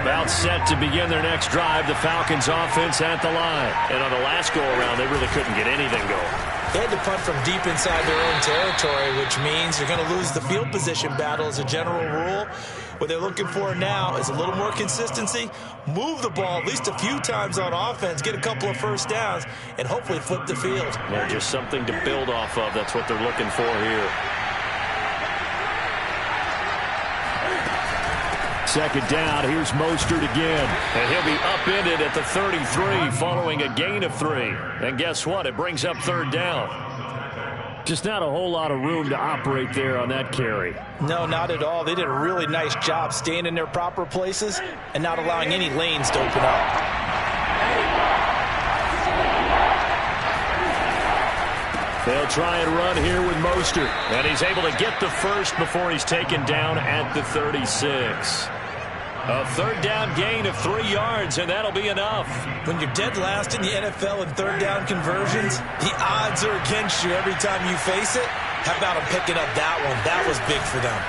About set to begin their next drive, the Falcons offense at the line. And on the last go-around, they really couldn't get anything going. They had to punt from deep inside their own territory, which means you're going to lose the field position battle as a general rule. What they're looking for now is a little more consistency, move the ball at least a few times on offense, get a couple of first downs, and hopefully flip the field. Yeah, just something to build off of. That's what they're looking for here. Second down, here's Mostert again. And he'll be upended at the 33 following a gain of 3. And guess what? It brings up third down. Just not a whole lot of room to operate there on that carry. No, not at all. They did a really nice job staying in their proper places and not allowing any lanes to open up. They'll try and run here with Mostert. And he's able to get the first before he's taken down at the 36. A third down gain of 3 yards, and that'll be enough. When you're dead last in the NFL in third down conversions, the odds are against you every time you face it. How about him picking up that one? That was big for them.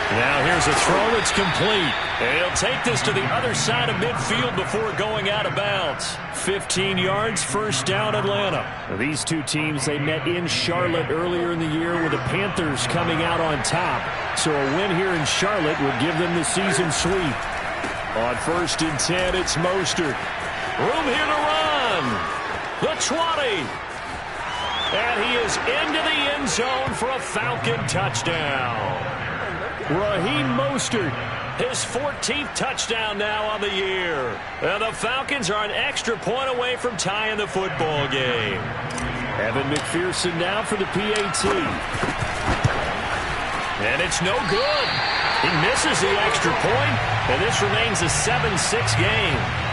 Now here's a throw that's complete. And he'll take this to the other side of midfield before going out of bounds. 15 yards, first down Atlanta. These two teams, they met in Charlotte earlier in the year with the Panthers coming out on top. So a win here in Charlotte would give them the season sweep. On 1st and 10, it's Mostert. Room here to run. The 20. And he is into the end zone for a Falcon touchdown. Raheem Mostert, his 14th touchdown now on the year. And the Falcons are an extra point away from tying the football game. Evan McPherson now for the PAT. And it's no good. He misses the extra point, and this remains a 7-6 game.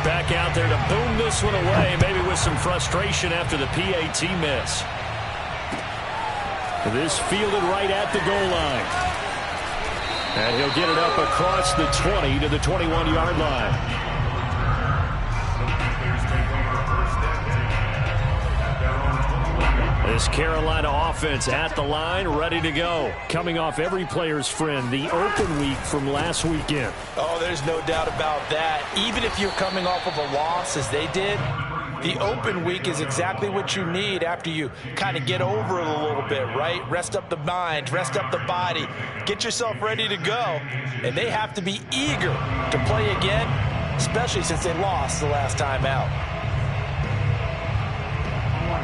Back out there to boom this one away, maybe with some frustration after the PAT miss. This fielded right at the goal line. And he'll get it up across the 20 to the 21-yard line. This Carolina offense at the line, ready to go. Coming off every player's friend, the open week from last weekend. Oh, there's no doubt about that. Even if you're coming off of a loss, as they did, the open week is exactly what you need after you kind of get over it a little bit, right? Rest up the mind, rest up the body, get yourself ready to go. And they have to be eager to play again, especially since they lost the last time out.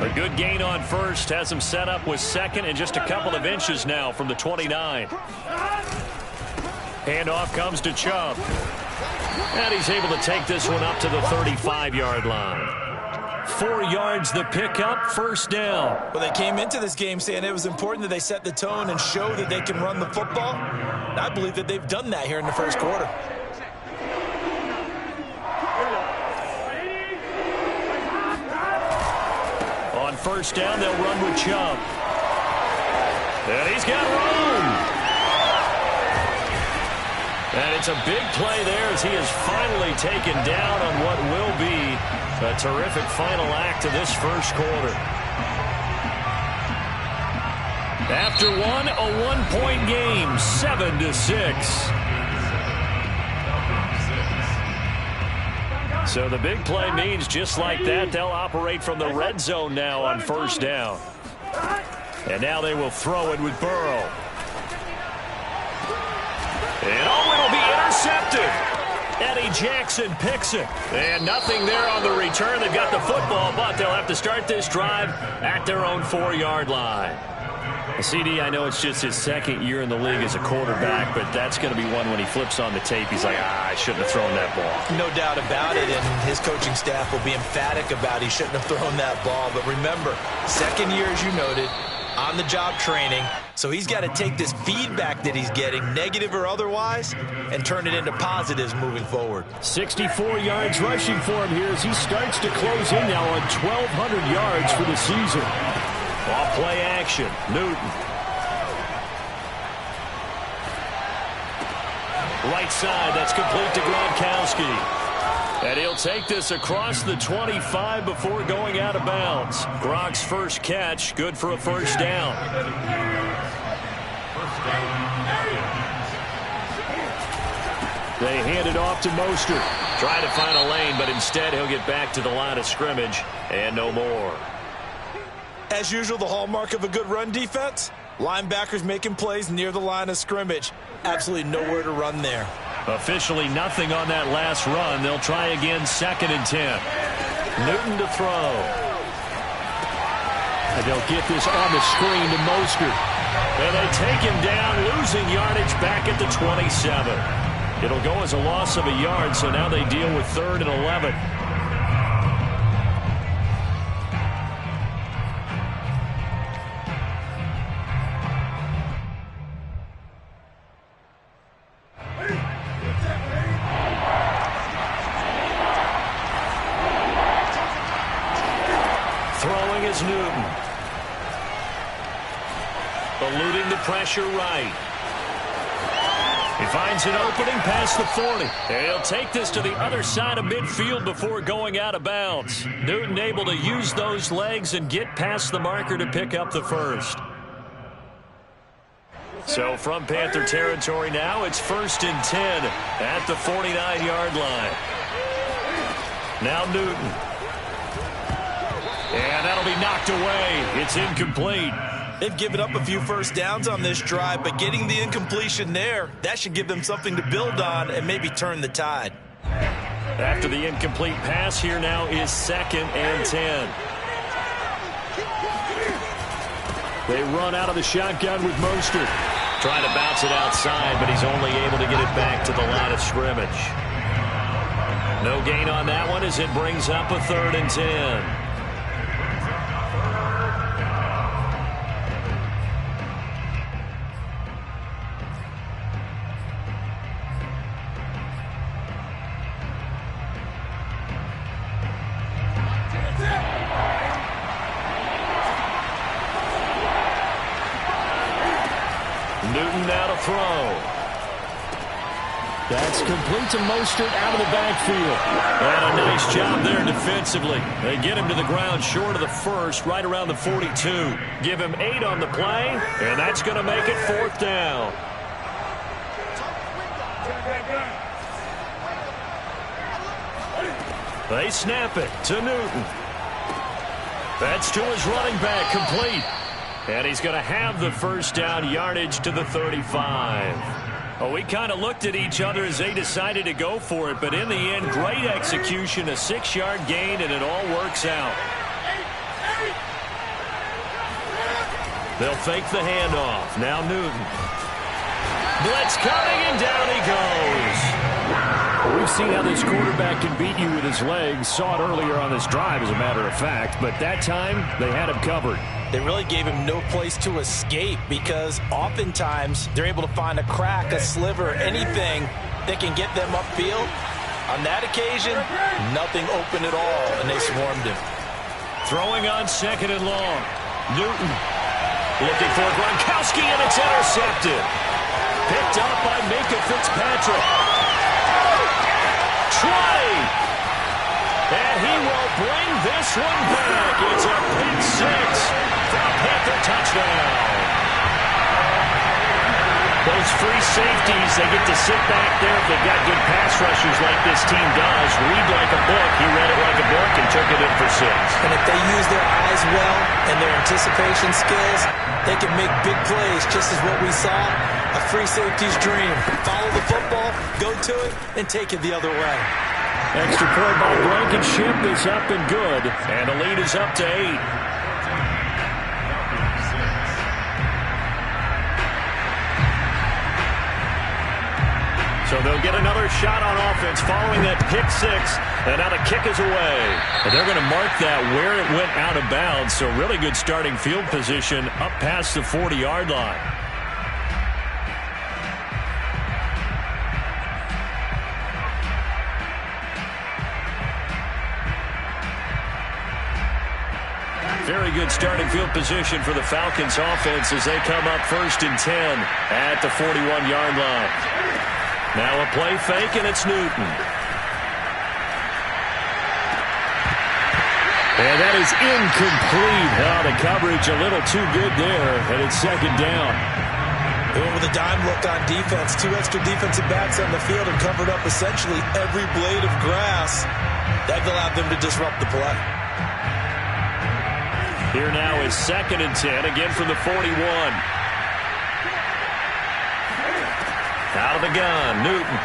A good gain on first, has him set up with second and just a couple of inches now from the 29. Handoff comes to Chubb. And he's able to take this one up to the 35-yard line. 4 yards the pickup, first down. Well, they came into this game saying it was important that they set the tone and show that they can run the football. And I believe that they've done that here in the first quarter. On first down, they'll run with Chubb. And he's got room. And it's a big play there as he is finally taken down on what will be a terrific final act of this first quarter. After one, a one-point game, 7-6. So the big play means just like that, they'll operate from the red zone now on first down. And now they will throw it with Burrow. And it'll be intercepted. Eddie Jackson picks it. And nothing there on the return. They've got the football, but they'll have to start this drive at their own 4-yard line. CD, I know it's just his second year in the league as a quarterback, but that's going to be one when he flips on the tape. He's like, I shouldn't have thrown that ball. No doubt about it, and his coaching staff will be emphatic about he shouldn't have thrown that ball. But remember, second year, as you noted, on-the-job training. So he's got to take this feedback that he's getting, negative or otherwise, and turn it into positives moving forward. 64 yards rushing for him here as he starts to close in now on 1,200 yards for the season. Off play action, Newton. side. That's complete to Gronkowski. And he'll take this across the 25 before going out of bounds. Gronk's first catch, good for a first down. They hand it off to Mostert. Trying to find a lane, but instead he'll get back to the line of scrimmage and no more. As usual, the hallmark of a good run defense, linebackers making plays near the line of scrimmage. Absolutely nowhere to run there. Officially nothing on that last run. They'll try again, 2nd and 10. Newton to throw. And they'll get this on the screen to Mostert. And they take him down, losing yardage back at the 27. It'll go as a loss of a yard, so now they deal with 3rd and 11. Throwing is Newton. Eluding the pressure right. He finds an opening past the 40. And he'll take this to the other side of midfield before going out of bounds. Newton able to use those legs and get past the marker to pick up the first. So from Panther territory now, it's 1st and 10 at the 49-yard line. Now Newton. And that'll be knocked away. It's incomplete. They've given up a few first downs on this drive, but getting the incompletion there, that should give them something to build on and maybe turn the tide. After the incomplete pass, here now is 2nd and 10. They run out of the shotgun with Mostert. Trying to bounce it outside, but he's only able to get it back to the line of scrimmage. No gain on that one as it brings up a 3rd and 10. Newton now to throw. That's complete to Mostert out of the backfield. And a nice job there defensively. They get him to the ground short of the first, right around the 42. Give him 8 on the play, and that's going to make it 4th down. They snap it to Newton. That's to his running back, complete. And he's going to have the first down, yardage to the 35. Well, we kind of looked at each other as they decided to go for it, but in the end, great execution, a 6-yard gain, and it all works out. They'll fake the handoff. Now Newton. Blitz coming, and down he goes. We've seen how this quarterback can beat you with his legs. Saw it earlier on this drive, as a matter of fact, but that time they had him covered. They really gave him no place to escape because oftentimes they're able to find a crack, a sliver, anything that can get them upfield. On that occasion, nothing open at all, and they swarmed him. Throwing on 2nd and long. Newton looking for Gronkowski, and it's intercepted. Picked up by Minkah Fitzpatrick. Trotty. And he will bring this one back. It's a pick 6 for a Panther touchdown. Those free safeties, they get to sit back there if they've got good pass rushers like this team does. Read like a book. He read it like a book and took it in for 6. And if they use their eyes well and their anticipation skills, they can make big plays, just as what we saw. A free safety's dream. Follow the football, go to it, and take it the other way. Extra point by Blankenship is up and good. And the lead is up to 8. So they'll get another shot on offense following that pick 6. And now the kick is away. And they're going to mark that where it went out of bounds. So really good starting field position up past the 40-yard line. Very good starting field position for the Falcons offense as they come up 1st and 10 at the 41-yard line. Now a play fake, and it's Newton. And that is incomplete. Oh, the coverage a little too good there, and it's second down. They went with a dime look on defense. 2 extra defensive backs on the field and covered up essentially every blade of grass. That allowed them to disrupt the play. Here now is 2nd and 10, again from the 41. Out of the gun, Newton.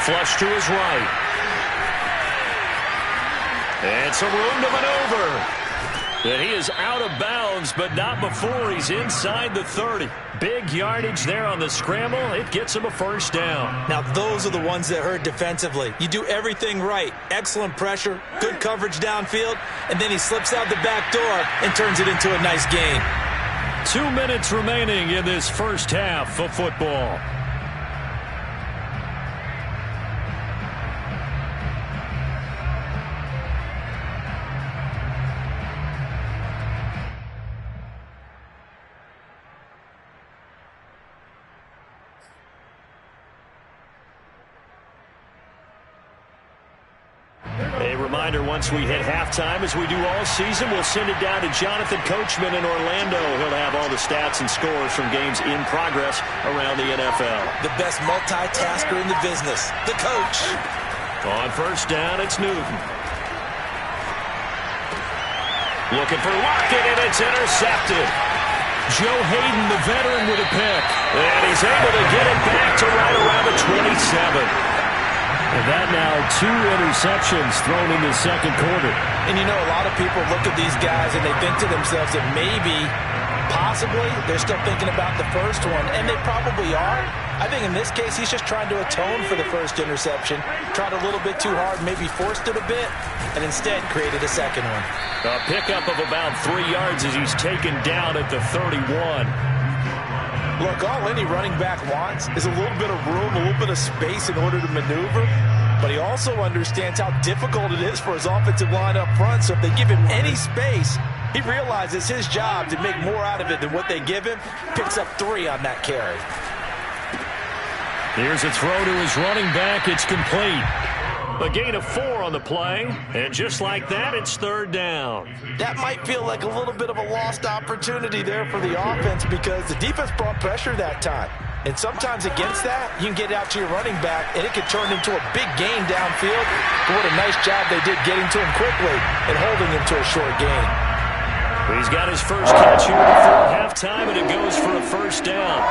Flush to his right. And some room to maneuver. And he is out of bounds, but not before he's inside the 30. Big yardage there on the scramble. It gets him a first down. Now, those are the ones that hurt defensively. You do everything right. Excellent pressure, good coverage downfield, and then he slips out the back door and turns it into a nice gain. 2 minutes remaining in this first half of football. Once we hit halftime, as we do all season, we'll send it down to Jonathan Coachman in Orlando. He'll have all the stats and scores from games in progress around the NFL. The best multitasker in the business, the coach. On first down, it's Newton. Looking for Lockett, and it's intercepted. Joe Hayden, the veteran, with a pick. And he's able to get it back to right around the 27. And that now 2 interceptions thrown in the second quarter. And you know, a lot of people look at these guys and they think to themselves that maybe, possibly, they're still thinking about the first one. And they probably are. I think in this case, he's just trying to atone for the first interception. Tried a little bit too hard, maybe forced it a bit, and instead created a second one. A pickup of about 3 yards as he's taken down at the 31. Look, all any running back wants is a little bit of room, a little bit of space in order to maneuver. But he also understands how difficult it is for his offensive line up front. So if they give him any space, he realizes his job to make more out of it than what they give him. Picks up 3 on that carry. Here's a throw to his running back. It's complete. A gain of 4 on the play, and just like that, it's third down. That might feel like a little bit of a lost opportunity there for the offense because the defense brought pressure that time. And sometimes against that, you can get out to your running back, and it can turn into a big gain downfield. But what a nice job they did getting to him quickly and holding him to a short gain. He's got his first catch here before halftime, and it goes for a first down.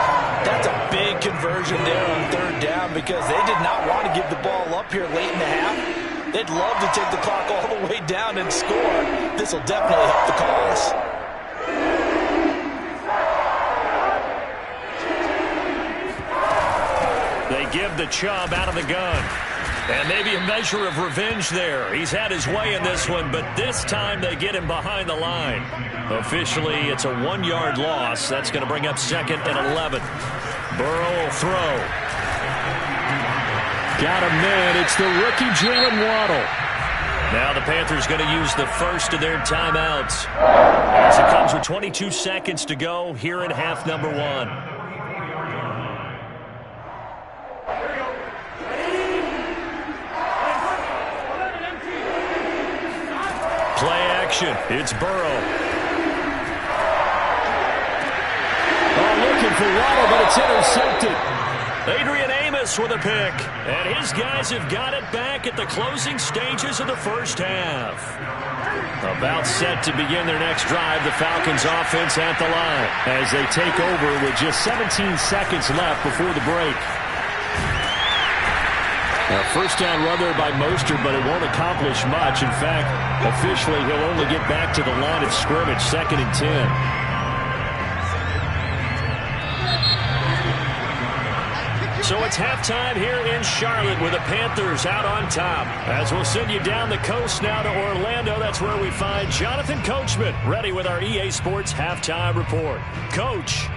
That's a big conversion there on third down because they did not want to give the ball up here late in the half. They'd love to take the clock all the way down and score. This will definitely help the cause. They give the Chubb out of the gun. And maybe a measure of revenge there. He's had his way in this one, but this time they get him behind the line. Officially, it's a 1-yard loss. That's going to bring up 2nd and 11. Burrow will throw. Got him man. It's the rookie Jalen Waddle. Now the Panthers going to use the first of their timeouts as it comes with 22 seconds to go here in half number 1. Play action. It's Burrow. Oh, looking for Waddle, but it's intercepted. Adrian Amos with a pick. And his guys have got it back at the closing stages of the first half. About set to begin their next drive, the Falcons offense at the line as they take over with just 17 seconds left before the break. A first down run there by Mostert, but it won't accomplish much. In fact, officially, he'll only get back to the line of scrimmage, 2nd and 10. So it's halftime here in Charlotte with the Panthers out on top. As we'll send you down the coast now to Orlando, that's where we find Jonathan Coachman, ready with our EA Sports Halftime Report. Coach.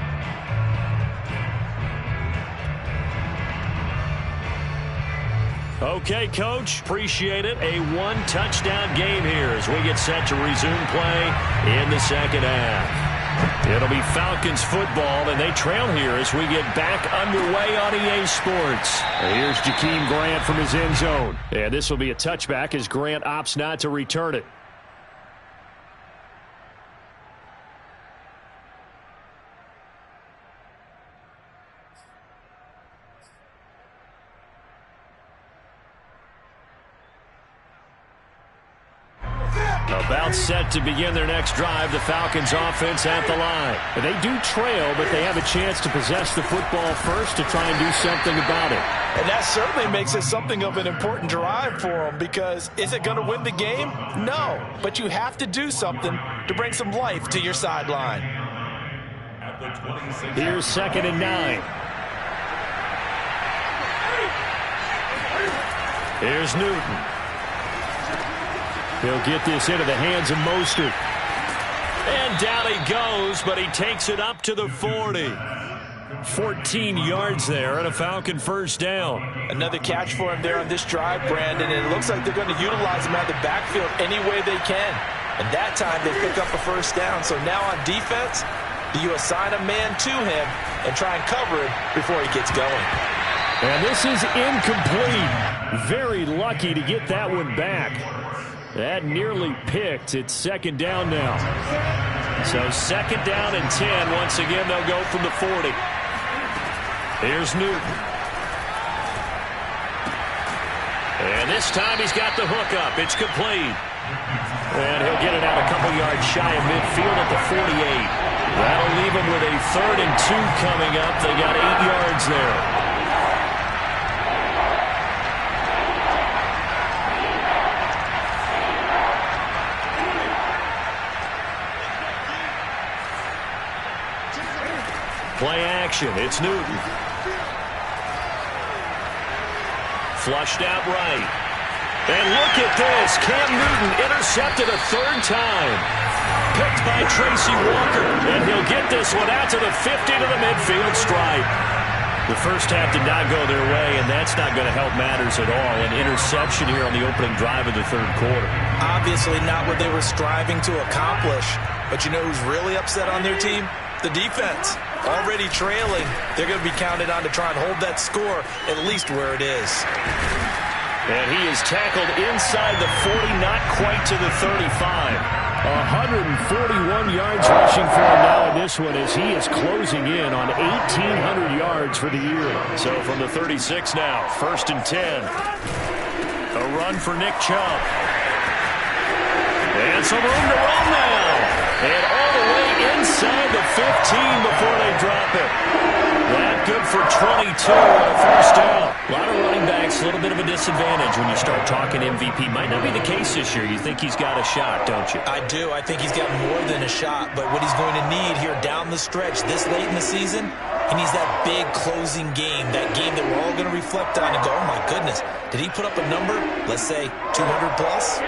Okay, Coach, appreciate it. A 1-touchdown game here as we get set to resume play in the second half. It'll be Falcons football, and they trail here as we get back underway on EA Sports. Here's Jakeem Grant from his end zone. And this will be a touchback as Grant opts not to return it. About set to begin their next drive, the Falcons offense at the line. They do trail, but they have a chance to possess the football first to try and do something about it. And that certainly makes it something of an important drive for them, because is it going to win the game? No, but you have to do something to bring some life to your sideline. Here's 2nd and 9. Here's Newton. He'll get this into the hands of Mostert. And down he goes, but he takes it up to the 40. 14 yards there and a Falcon first down. Another catch for him there on this drive, Brandon, and it looks like they're going to utilize him out of the backfield any way they can. And that time they pick up a first down. So now on defense, you assign a man to him and try and cover it before he gets going. And this is incomplete. Very lucky to get that one back. That nearly picked. It's 2nd down now. So 2nd down and 10. Once again, they'll go from the 40. Here's Newton. And this time he's got the hook up. It's complete. And he'll get it out a couple yards shy of midfield at the 48. That'll leave him with a 3rd and 2 coming up. They got 8 yards there. Play action. It's Newton. Flushed out right. And look at this. Cam Newton intercepted a 3rd time. Picked by Tracy Walker. And he'll get this one out to the 50 to the midfield stripe. The first half did not go their way, and that's not going to help matters at all. An interception here on the opening drive of the 3rd quarter. Obviously not what they were striving to accomplish. But you know who's really upset on their team? The defense. Already trailing, they're going to be counted on to try and hold that score at least where it is. And he is tackled inside the 40, not quite to the 35. 141 yards rushing for him now in this one as he is closing in on 1,800 yards for the year. So from the 36 now, 1st and 10. A run for Nick Chubb. And some room to run now. And all the way inside the 15 before they drop it. That good for 22 on a first down. A lot of running backs, a little bit of a disadvantage when you start talking MVP. Might not be the case this year. You think he's got a shot, don't you? I do. I think he's got more than a shot. But what he's going to need here down the stretch this late in the season, he needs that big closing game. That game that we're all going to reflect on and go, oh my goodness, did he put up a number, let's say 200 plus?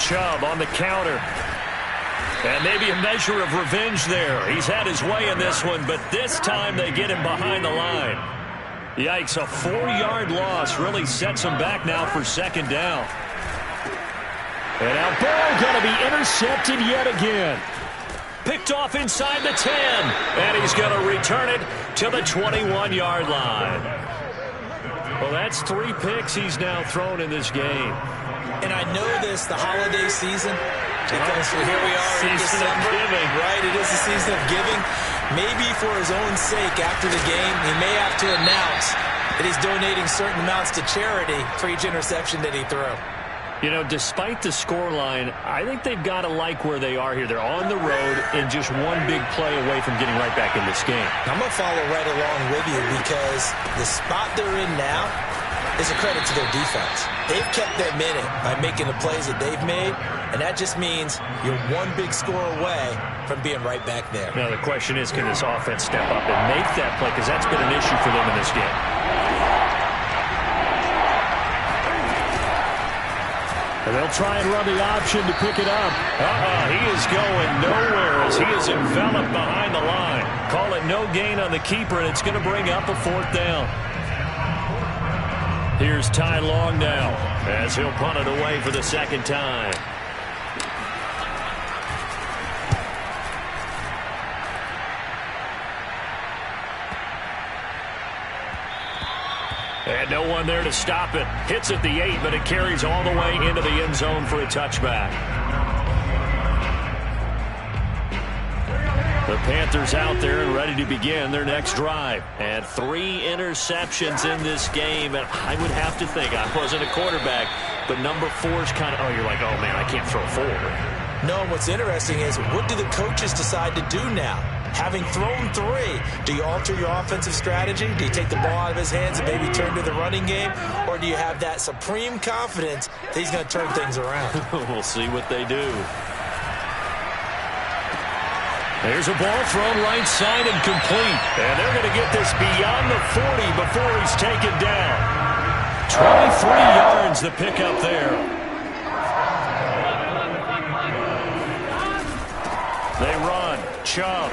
Chubb on the counter. And maybe a measure of revenge there. He's had his way in this one, but this time they get him behind the line. Yikes, a 4-yard loss really sets him back now for 2nd down. And now Burrow going to be intercepted yet again. Picked off inside the 10. And he's going to return it to the 21-yard line. Well, that's 3 picks he's now thrown in this game. And I know this, the holiday season, because here we are in December, right? It is the season of giving. Maybe for his own sake after the game, he may have to announce that he's donating certain amounts to charity for each interception that he threw. You know, despite the scoreline, I think they've got to like where they are here. They're on the road and just one big play away from getting right back in this game. I'm going to follow right along with you because the spot they're in now is a credit to their defense. They've kept them in it by making the plays that they've made, and that just means you're one big score away from being right back there. Now the question is, can this offense step up and make that play? Because that's been an issue for them in this game. And they'll try and run the option to pick it up. He is going nowhere as he is enveloped behind the line. Call it no gain on the keeper, and it's going to bring up a 4th down. Here's Ty Long now as he'll punt it away for the 2nd time. And no one there to stop it. Hits at the 8, but it carries all the way into the end zone for a touchback. The Panthers out there and ready to begin their next drive. And 3 interceptions in this game. And I would have to think, I wasn't a quarterback, but number 4 is kind of, oh, you're like, oh, man, I can't throw 4. No, what's interesting is, what do the coaches decide to do now? Having thrown 3, do you alter your offensive strategy? Do you take the ball out of his hands and maybe turn to the running game? Or do you have that supreme confidence that he's going to turn things around? We'll see what they do. There's a ball thrown right side and complete. And they're going to get this beyond the 40 before he's taken down. 23 yards the pickup there. They run. Chubb.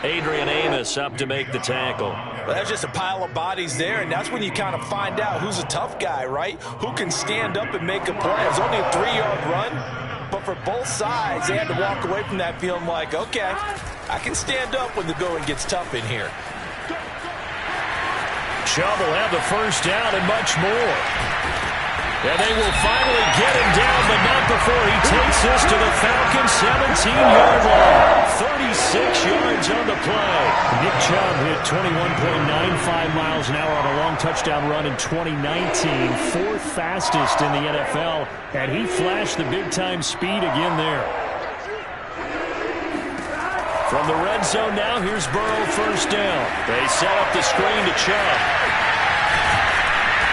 Adrian Amos up to make the tackle. Well, that's just a pile of bodies there, and that's when you kind of find out who's a tough guy, right? Who can stand up and make a play. It was only a 3-yard run, but for both sides, they had to walk away from that feeling like, okay, I can stand up when the going gets tough in here. Chubb will have the first down and much more. And they will finally get him down, but not before he takes this to the Falcons' 17-yard line. 36 yards on the play. Nick Chubb hit 21.95 miles an hour on a long touchdown run in 2019, 4th fastest in the NFL, and he flashed the big-time speed again there. From the red zone now, here's Burrow first down. They set up the screen to Chubb.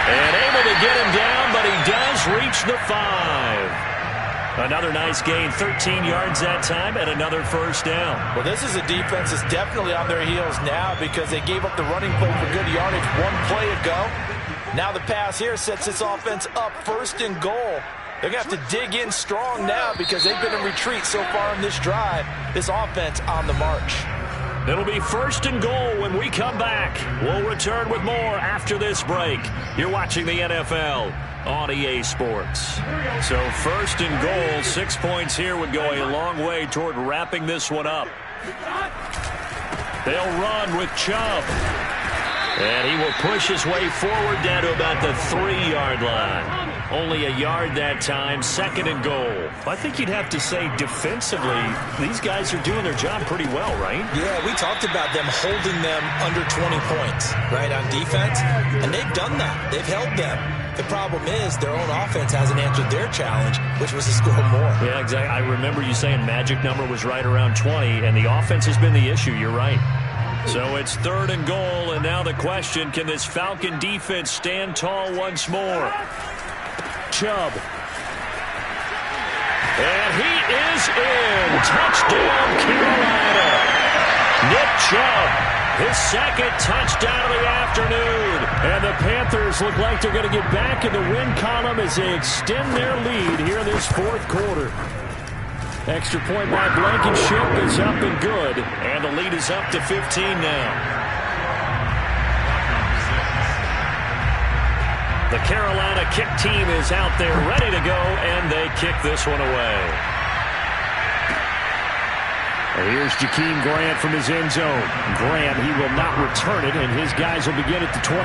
And able to get him down, but he does reach the 5. Another nice gain, 13 yards that time, and another first down. Well, this is a defense that's definitely on their heels now because they gave up the running play for good yardage 1 play ago. Now the pass here sets this offense up 1st and goal. They're going to have to dig in strong now because they've been in retreat so far in this drive. This offense on the march. It'll be 1st and goal when we come back. We'll return with more after this break. You're watching the NFL on EA Sports. So 1st and goal, 6 points here would go a long way toward wrapping this one up. They'll run with Chubb. And he will push his way forward down to about the 3-yard line. Only a yard that time, 2nd and goal. I think you'd have to say defensively, these guys are doing their job pretty well, right? Yeah, we talked about them holding them under 20 points, right, on defense. And they've done that. They've held them. The problem is their own offense hasn't answered their challenge, which was to score more. Yeah, exactly. I remember you saying magic number was right around 20, and the offense has been the issue. You're right. So it's 3rd and goal, and now the question, can this Falcon defense stand tall once more? Chubb. And he is in. Touchdown, Carolina. Nick Chubb, his 2nd touchdown of the afternoon. And the Panthers look like they're going to get back in the win column as they extend their lead here in this 4th quarter. Extra point by Blankenship is up and good. And the lead is up to 15 now. The Carolina kick team is out there ready to go, and they kick this one away. And here's Jakeem Grant from his end zone. Grant, he will not return it, and his guys will begin at the 25.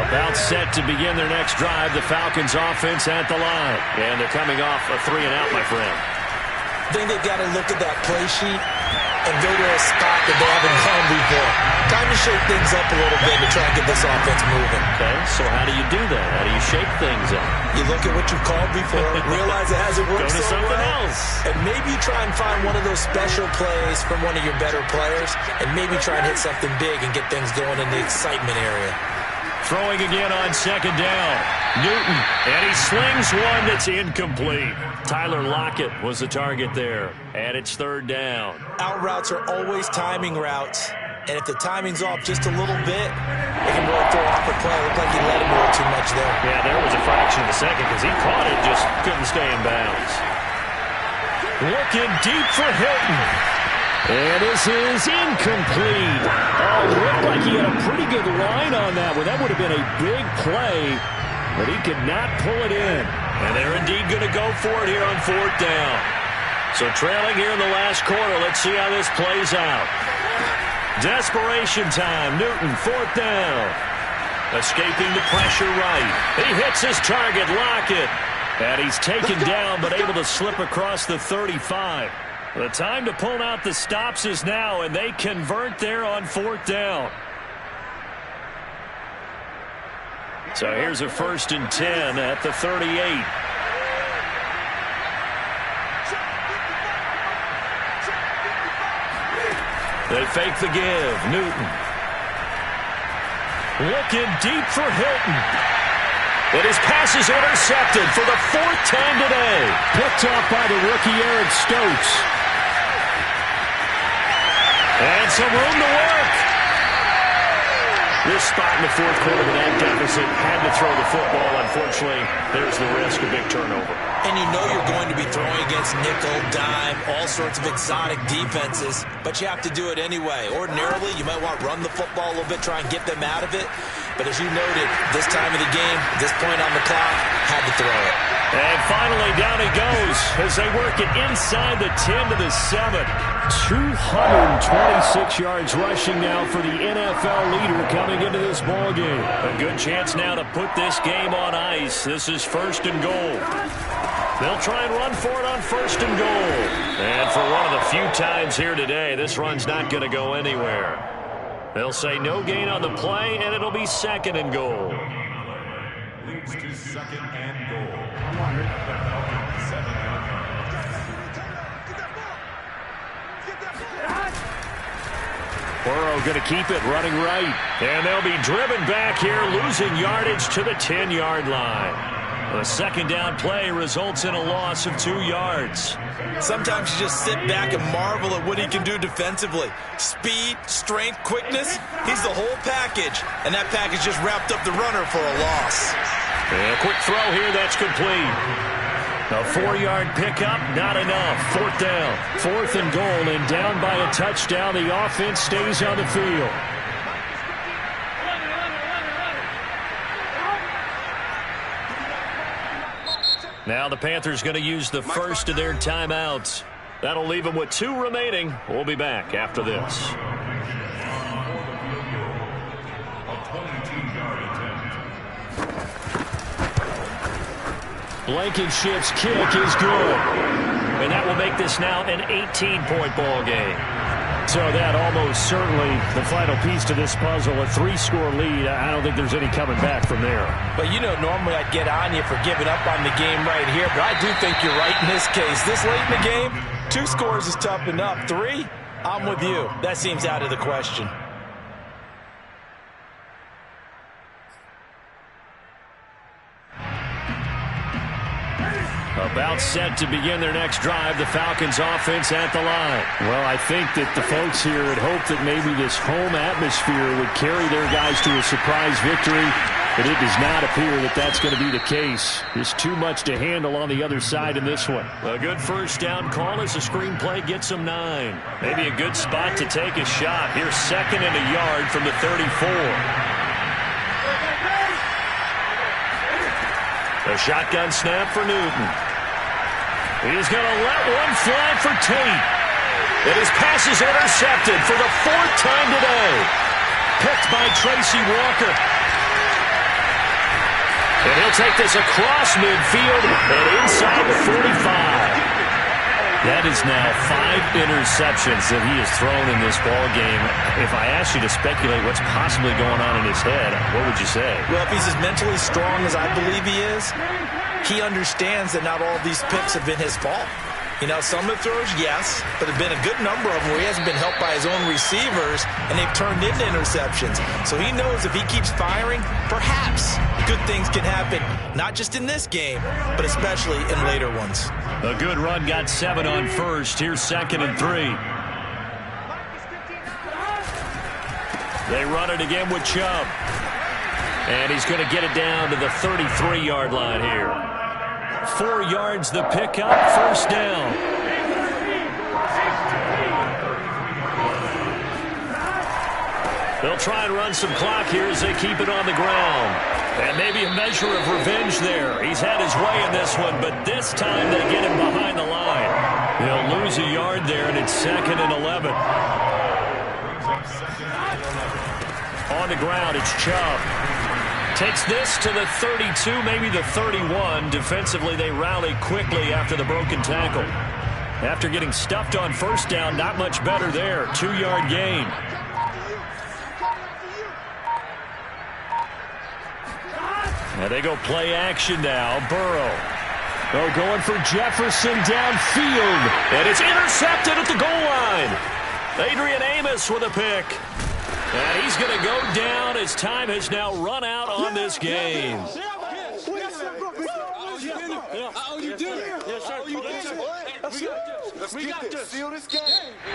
About set to begin their next drive, the Falcons offense at the line. And they're coming off a 3-and-out, my friend. I think they've got to look at that play sheet and go to a spot that they haven't gone before. Time to shake things up a little bit to try and get this offense moving. Okay, so how do you do that? How do you shake things up? You look at what you've called before, realize it hasn't worked so well. something else. And maybe you try and find one of those special plays from one of your better players, and maybe try and hit something big and get things going in the excitement area. Throwing again on 2nd down. Newton, and he slings one that's incomplete. Tyler Lockett was the target there, and it's 3rd down. Out routes are always timing routes, and if the timing's off just a little bit, it can really throw off a play. It looked like he let him roll too much there. Yeah, there was a fraction of a second because he caught it, just couldn't stay in bounds. Looking deep for Hilton. And this is incomplete. Oh, looked like he had a pretty good line on that one. That would have been a big play, but he could not pull it in. And they're indeed going to go for it here on 4th down. So trailing here in the last quarter. Let's see how this plays out. Desperation time. Newton, 4th down. Escaping the pressure right. He hits his target, Lockett. And he's taken down but able to slip across the 35. The time to pull out the stops is now, and they convert there on 4th down. So here's a 1st and 10 at the 38. They fake the give. Newton. Looking deep for Hilton. But his pass is intercepted for the 4th time today. Picked off by the rookie Eric Stokes. And some room to work. This spot in the 4th quarter with that deficit, had to throw the football. Unfortunately, there's the risk of big turnover. And you know you're going to be throwing against nickel, dime, all sorts of exotic defenses, but you have to do it anyway. Ordinarily, you might want to run the football a little bit, try and get them out of it. But as you noted, this time of the game, this point on the clock, had to throw it. And finally, down he goes as they work it inside the 10 to the 7. 226 yards rushing now for the NFL leader coming into this ball game. A good chance now to put this game on ice. This is 1st and goal. They'll try and run for it on 1st and goal. And for one of the few times here today, this run's not going to go anywhere. They'll say no gain on the play, and it'll be 2nd and goal. Leads to 2nd and goal. Burrow going to keep it running right. And they'll be driven back here, losing yardage to the 10-yard line. The 2nd down play results in a loss of 2 yards. Sometimes you just sit back and marvel at what he can do defensively. Speed, strength, quickness, he's the whole package. And that package just wrapped up the runner for a loss. And a quick throw here, that's complete. A 4-yard pickup, not enough. 4th down. 4th and goal, and down by a touchdown. The offense stays on the field. Now the Panthers going to use the first of their timeouts. That'll leave them with 2 remaining. We'll be back after this. Blankenship's kick is good. And that will make this now an 18-point ball game. So that almost certainly the final piece to this puzzle, a 3-score lead. I don't think there's any coming back from there. But you know, normally I'd get on you for giving up on the game right here, but I do think you're right in this case. This late in the game, 2 scores is tough enough. 3, I'm with you. That seems out of the question. About set to begin their next drive, the Falcons offense at the line. Well, I think that the folks here had hoped that maybe this home atmosphere would carry their guys to a surprise victory, but it does not appear that that's going to be the case. There's too much to handle on the other side in this one. A good 1st down call as the screenplay gets them 9. Maybe a good spot to take a shot. Here's 2nd and a yard from the 34. A shotgun snap for Newton. He's going to let one fly for Tate. And his pass is intercepted for the 4th time today. Picked by Tracy Walker. And he'll take this across midfield and inside the 45. That is now 5 interceptions that he has thrown in this ball game. If I asked you to speculate what's possibly going on in his head, what would you say? Well, if he's as mentally strong as I believe he is, he understands that not all these picks have been his fault. You know, some of the throws, yes, but there have been a good number of them where he hasn't been helped by his own receivers, and they've turned into interceptions. So he knows if he keeps firing, perhaps good things can happen, not just in this game, but especially in later ones. A good run got 7 on 1st. Here's 2nd and 3. They run it again with Chubb. And he's going to get it down to the 33-yard line here. 4 yards the pickup, 1st down. They'll try and run some clock here as they keep it on the ground. And maybe a measure of revenge there. He's had his way in this one, but this time they get him behind the line. He'll lose a yard there, and it's 2nd and 11. On the ground, it's Chubb. Takes this to the 32, maybe the 31. Defensively, they rally quickly after the broken tackle. After getting stuffed on first down, not much better there. 2-yard gain. Now they go play action now. Burrow. They're going for Jefferson downfield. And it's intercepted at the goal line. Adrian Amos with a pick. And he's going to go down as time has now run out on this game.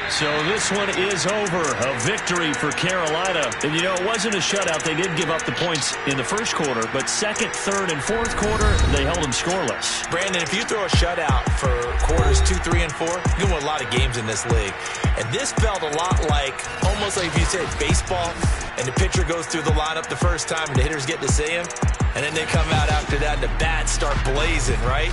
So this one is over. A victory for Carolina. And, you know, it wasn't a shutout. They did give up the points in the first quarter, but second, third, and fourth quarter, they held them scoreless. Brandon, if you throw a shutout for quarters 2, 3, and 4, you win a lot of games in this league. And this felt a lot like, almost like if you said baseball, and the pitcher goes through the lineup the first time, and the hitters get to see him, and then they come out after that, and the bats start blazing, right?